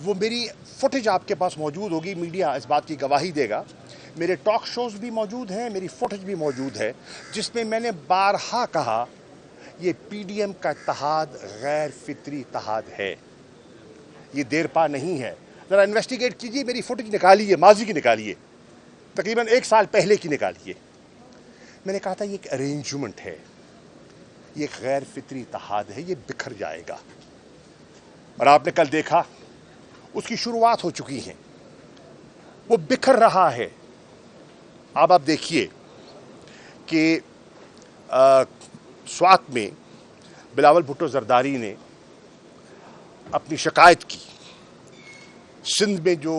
وہ میری فوٹیج آپ کے پاس موجود ہوگی، میڈیا اس بات کی گواہی دے گا، میرے ٹاک شوز بھی موجود ہیں، میری فوٹیج بھی موجود ہے، جس میں میں نے بارہا کہا یہ پی ڈی ایم کا اتحاد غیر فطری اتحاد ہے، یہ دیر پا نہیں ہے۔ ذرا انویسٹیگیٹ کیجئے، میری فوٹیج نکالیے، ماضی کی نکالیے، تقریباً 1 سال پہلے کی نکالیے۔ میں نے کہا تھا یہ ایک ارینجمنٹ ہے، یہ ایک غیر فطری اتحاد ہے، یہ بکھر جائے گا، اور آپ نے کل دیکھا اس کی شروعات ہو چکی ہیں، وہ بکھر رہا ہے۔ اب آپ دیکھیے کہ سوات میں بلاول بھٹو زرداری نے اپنی شکایت کی، سندھ میں جو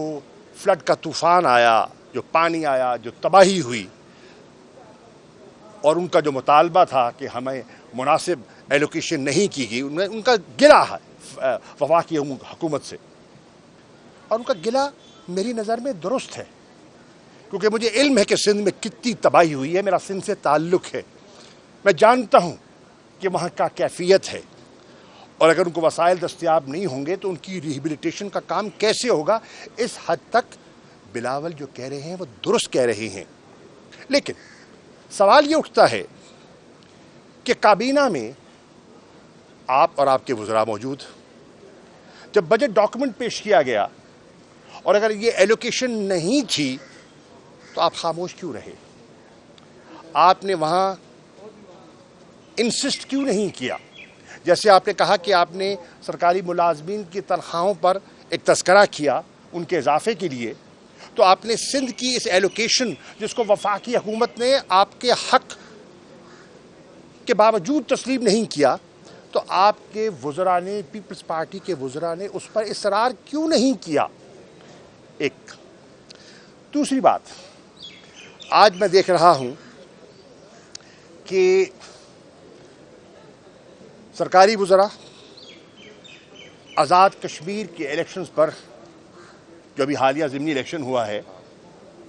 فلڈ کا طوفان آیا، جو پانی آیا، جو تباہی ہوئی، اور ان کا جو مطالبہ تھا کہ ہمیں مناسب ایلوکیشن نہیں کی گئی، ان کا گلہ ہے وفاقی حکومت سے، اور ان کا گلہ میری نظر میں درست ہے، کیونکہ مجھے علم ہے کہ سندھ میں کتنی تباہی ہوئی ہے، میرا سندھ سے تعلق ہے، میں جانتا ہوں کہ وہاں کا کیفیت ہے، اور اگر ان کو وسائل دستیاب نہیں ہوں گے تو ان کی ریہیبلیٹیشن کا کام کیسے ہوگا۔ اس حد تک بلاول جو کہہ رہے ہیں وہ درست کہہ رہے ہیں، لیکن سوال یہ اٹھتا ہے کہ کابینہ میں آپ اور آپ کے وزراء موجود، جب بجٹ ڈاکومنٹ پیش کیا گیا اور اگر یہ ایلوکیشن نہیں تھی تو آپ خاموش کیوں رہے؟ آپ نے وہاں انسسٹ کیوں نہیں کیا؟ جیسے آپ نے کہا کہ آپ نے سرکاری ملازمین کی تنخواہوں پر ایک تذکرہ کیا ان کے اضافے کے لیے، تو آپ نے سندھ کی اس ایلوکیشن جس کو وفاقی حکومت نے آپ کے حق کے باوجود تسلیم نہیں کیا، تو آپ کے وزراء نے، پیپلز پارٹی کے وزراء نے اس پر اصرار کیوں نہیں کیا؟ ایک دوسری بات، آج میں دیکھ رہا ہوں کہ سرکاری وزراء آزاد کشمیر کے الیکشنز پر، جو ابھی حالیہ ضمنی الیکشن ہوا ہے،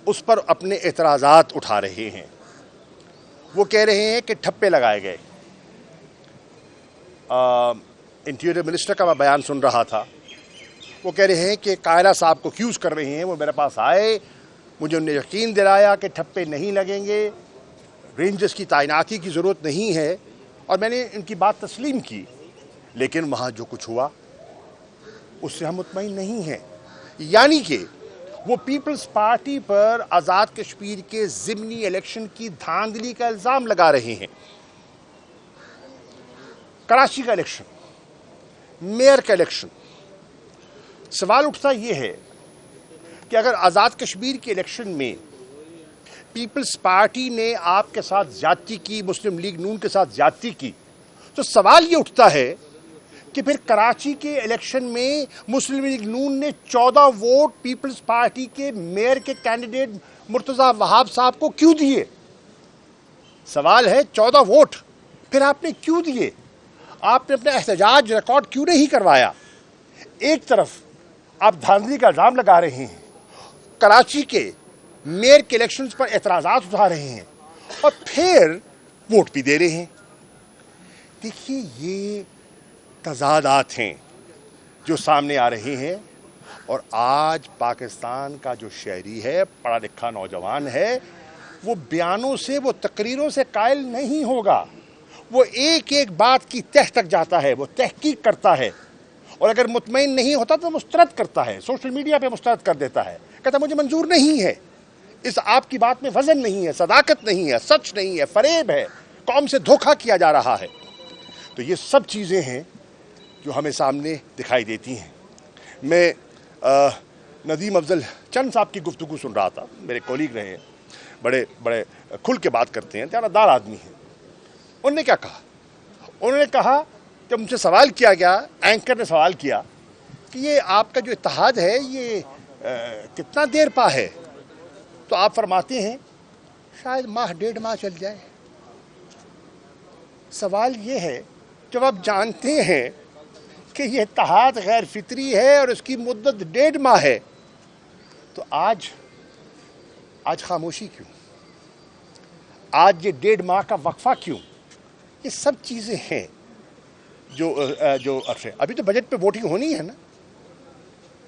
اس پر اپنے اعتراضات اٹھا رہے ہیں۔ وہ کہہ رہے ہیں کہ ٹھپے لگائے گئے۔ انٹیریئر منسٹر کا میں بیان سن رہا تھا، وہ کہہ رہے ہیں کہ کائرہ صاحب کو ایکیوز کر رہے ہیں، وہ میرے پاس آئے، مجھے انہوں نے یقین دلایا کہ ٹھپے نہیں لگیں گے، رینجرز کی تعیناتی کی ضرورت نہیں ہے، اور میں نے ان کی بات تسلیم کی، لیکن وہاں جو کچھ ہوا اس سے ہم مطمئن نہیں ہیں۔ یعنی کہ وہ پیپلز پارٹی پر آزاد کشمیر کے ضمنی الیکشن کی دھاندلی کا الزام لگا رہے ہیں۔ کراچی کا الیکشن، میئر کا الیکشن، سوال اٹھتا یہ ہے کہ اگر آزاد کشمیر کے الیکشن میں پیپلز پارٹی نے آپ کے ساتھ زیادتی کی، مسلم لیگ نون کے ساتھ زیادتی کی، تو سوال یہ اٹھتا ہے کہ پھر کراچی کے الیکشن میں مسلم لیگ نون نے 14 ووٹ پیپلز پارٹی کے میئر کے کینڈیڈیٹ مرتضیٰ وہاب صاحب کو کیوں دیے؟ سوال ہے 14 ووٹ پھر آپ نے کیوں دیے؟ آپ نے اپنا احتجاج ریکارڈ کیوں نہیں کروایا؟ ایک طرف آپ دھاندلی کا الزام لگا رہے ہیں، کراچی کے میئر کے الیکشنز پر اعتراضات اٹھا رہے ہیں، اور پھر ووٹ بھی دے رہے ہیں۔ دیکھیے یہ تضادات ہیں جو سامنے آ رہے ہیں، اور آج پاکستان کا جو شہری ہے، پڑھا لکھا نوجوان ہے، وہ بیانوں سے، وہ تقریروں سے قائل نہیں ہوگا، وہ ایک ایک بات کی تہ تک جاتا ہے، وہ تحقیق کرتا ہے، اور اگر مطمئن نہیں ہوتا تو مسترد کرتا ہے، سوشل میڈیا پہ مسترد کر دیتا ہے، کہتا مجھے منظور نہیں ہے، اس آپ کی بات میں وزن نہیں ہے، صداقت نہیں ہے، سچ نہیں ہے، فریب ہے، قوم سے دھوکہ کیا جا رہا ہے۔ تو یہ سب چیزیں ہیں جو ہمیں سامنے دکھائی دیتی ہیں۔ میں ندیم افضل چند صاحب کی گفتگو سن رہا تھا، میرے کولیگ رہے ہیں، بڑے کھل کے بات کرتے ہیں، دیانتدار آدمی ہیں۔ انہوں نے کیا کہا؟ انہوں نے کہا، جب مجھ سے سوال کیا گیا، اینکر نے سوال کیا کہ یہ آپ کا جو اتحاد ہے یہ کتنا دیر پا ہے، تو آپ فرماتے ہیں شاید ماہ 1.5 ماہ چل جائے۔ سوال یہ ہے، جب آپ جانتے ہیں کہ یہ اتحاد غیر فطری ہے اور اس کی مدت 1.5 ماہ ہے، تو آج خاموشی کیوں؟ آج یہ 1.5 ماہ کا وقفہ کیوں؟ یہ سب چیزیں ہیں جو ابھی تو بجٹ پہ ووٹنگ ہونی ہے نا،